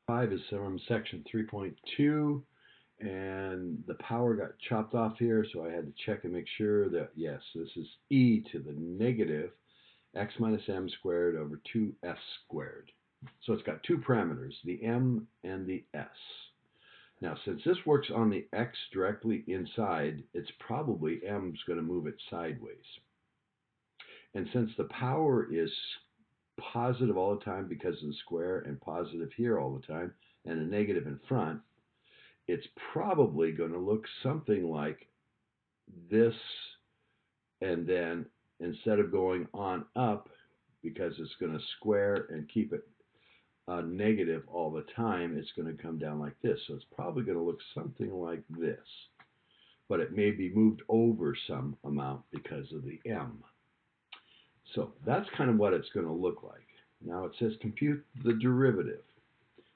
5 is from section 3.2, and the power got chopped off here, so I had to check and make sure that, yes, this is e to the negative x minus m squared over 2s squared. So it's got two parameters, the m and the s. Now, since this works on the x directly inside, it's probably m's going to move it sideways. And since the power is positive all the time because of the square and positive here all the time and a negative in front, it's probably going to look something like this, and then instead of going on up, because it's going to square and keep it negative all the time, it's going to come down like this. So it's probably going to look something like this, but it may be moved over some amount because of the m. So that's kind of what it's going to look like. Now it says compute the derivative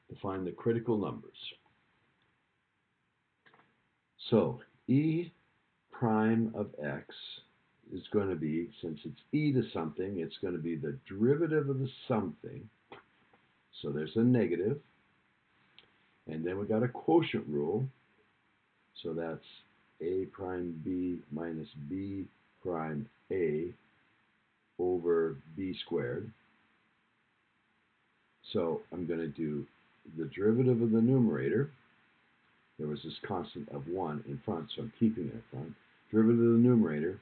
to find the critical numbers. So e prime of x is going to be, since it's e to something, it's going to be the derivative of the something. So there's a negative. And then we got a quotient rule. So that's a prime b minus b prime a over b squared. So I'm going to do the derivative of the numerator. There was this constant of 1 in front, so I'm keeping it in front. Derivative of the numerator.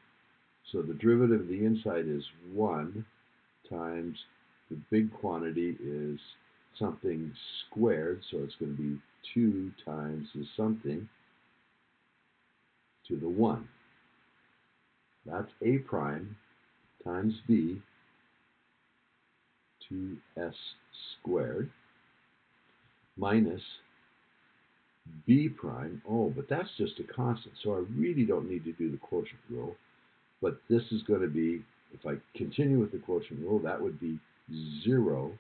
So the derivative of the inside is 1 times the big quantity is something squared, so it's going to be 2 times the something to the 1. That's a prime times b, 2s squared, minus b prime. Oh, but that's just a constant, so I really don't need to do the quotient rule. But this is going to be, if I continue with the quotient rule, that would be 0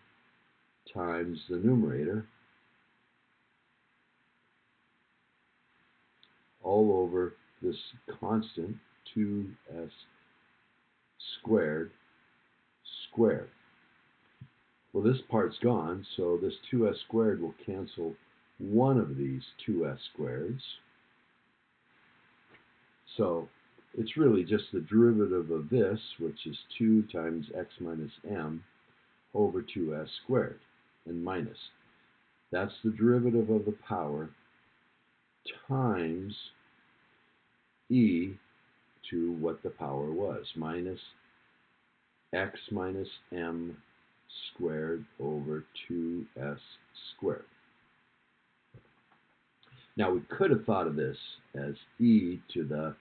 times the numerator all over this constant 2s squared squared. Well, this part's gone, so this 2s squared will cancel one of these 2s squareds. So it's really just the derivative of this, which is 2 times x minus m over 2s squared, and minus. That's the derivative of the power times e to what the power was, minus x minus m squared over 2s squared. Now we could have thought of this as e to the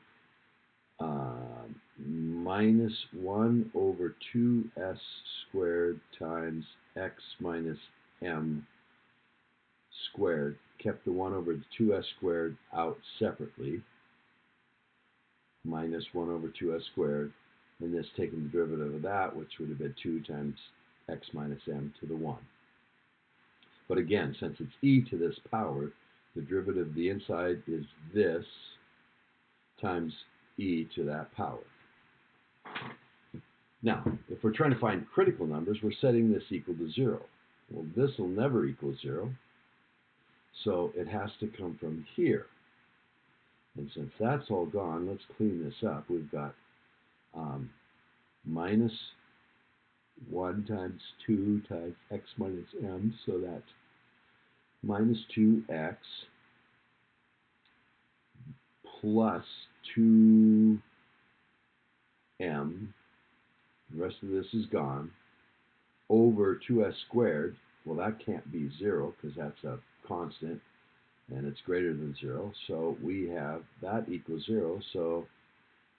minus 1 over 2s squared times x minus m squared, kept the 1 over 2s squared out separately, minus 1 over 2s squared, and this taking the derivative of that, which would have been 2 times x minus m to the 1. But again, since it's e to this power, the derivative of the inside is this times e to that power. Now, if we're trying to find critical numbers, we're setting this equal to 0. Well, this will never equal 0, so it has to come from here. And since that's all gone, let's clean this up. We've got minus 1 times 2 times x minus m, so that's minus 2x plus 2m. The rest of this is gone, over 2s squared. Well, that can't be 0 because that's a constant and it's greater than 0. So we have that equals 0. So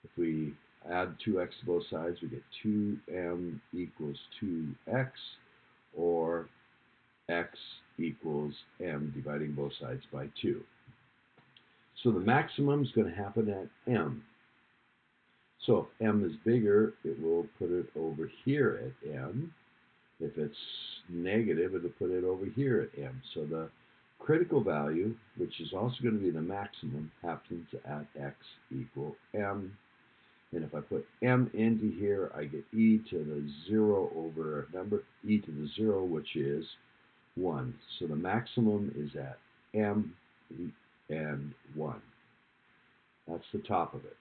if we add 2x to both sides, we get 2m equals 2x, or x equals m, dividing both sides by 2. So the maximum is going to happen at m. So if m is bigger, it will put it over here at m. If it's negative, it'll put it over here at m. So the critical value, which is also going to be the maximum, happens at x equal m. And if I put m into here, I get e to the 0 over a number, e to the 0, which is 1. So the maximum is at m and 1. That's the top of it.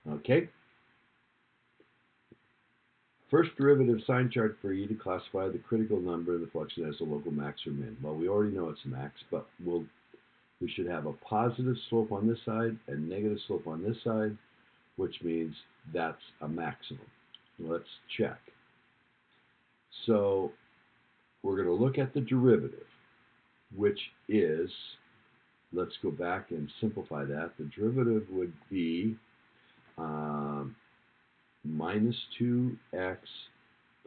Okay? First derivative sign chart for E to classify the critical number of the function as a local max or min. Well, we already know it's max, but we should have a positive slope on this side and negative slope on this side, which means that's a maximum. Let's check. So we're going to look at the derivative, which is, let's go back and simplify that. The derivative would be minus 2x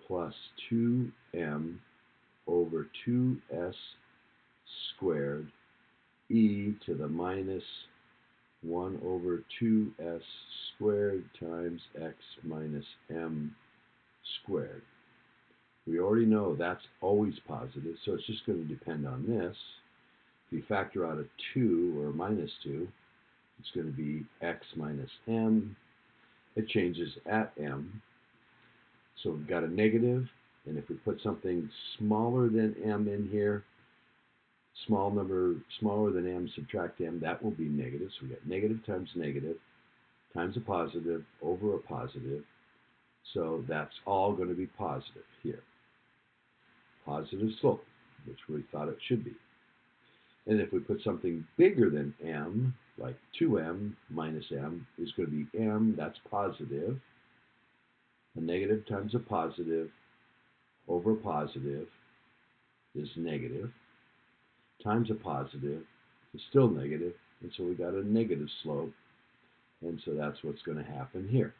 plus 2m over 2s squared e to the minus 1 over 2s squared times x minus m squared. We already know that's always positive, so it's just going to depend on this. If you factor out a 2 or minus 2, it's going to be x minus m. It changes at m. So we've got a negative, and if we put something smaller than m in here, small number smaller than m, subtract m, that will be negative. So we got negative times a positive over a positive. So that's all going to be positive here. Positive slope, which we thought it should be. And if we put something bigger than m, like 2m minus m, is going to be m, that's positive. A negative times a positive over a positive is negative. Times a positive is still negative, and so we got a negative slope, and so that's what's going to happen here.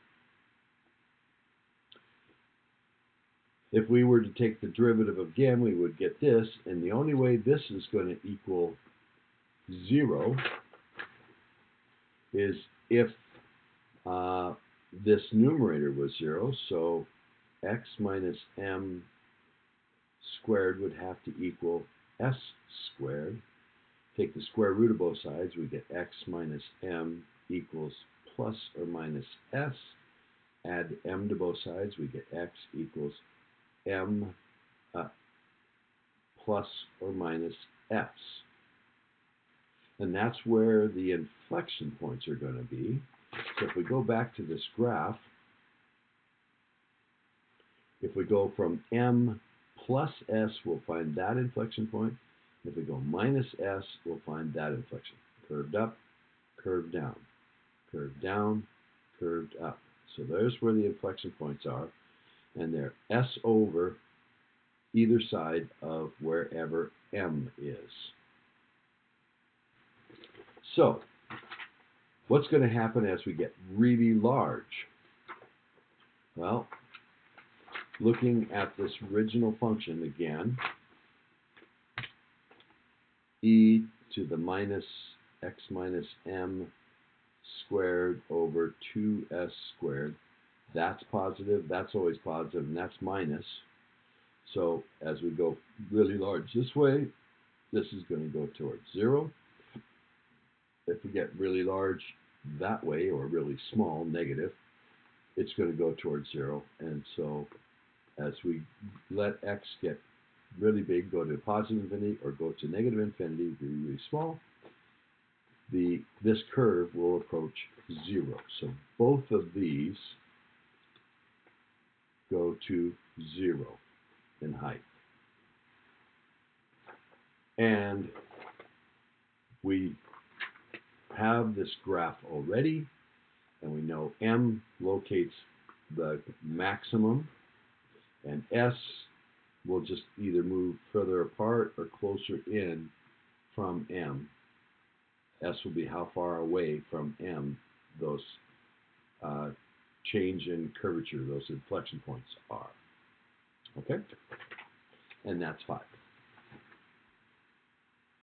If we were to take the derivative again, we would get this, and the only way this is going to equal 0 is if this numerator was 0, so x minus m squared would have to equal s squared. Take the square root of both sides, we get x minus m equals plus or minus s. Add m to both sides, we get x equals m plus or minus s. And that's where the inflection points are going to be. So if we go back to this graph, if we go from m plus s, we'll find that inflection point. If we go minus s, we'll find that inflection. Curved up, curved down, curved down, curved up. So there's where the inflection points are, and they're s over either side of wherever m is. So what's going to happen as we get really large? Well, looking at this original function again, e to the minus x minus m squared over 2s squared, that's positive, that's always positive, and that's minus. So as we go really large this way, this is going to go towards 0. If we get really large that way, or really small, negative, it's going to go towards 0. And so as we let x get really big, go to positive infinity, or go to negative infinity, be really small, this curve will approach 0. So both of these go to 0 in height. And we have this graph already, and we know m locates the maximum, and s will just either move further apart or closer in from m. S will be how far away from m those change in curvature, those inflection points are. Okay? And that's 5.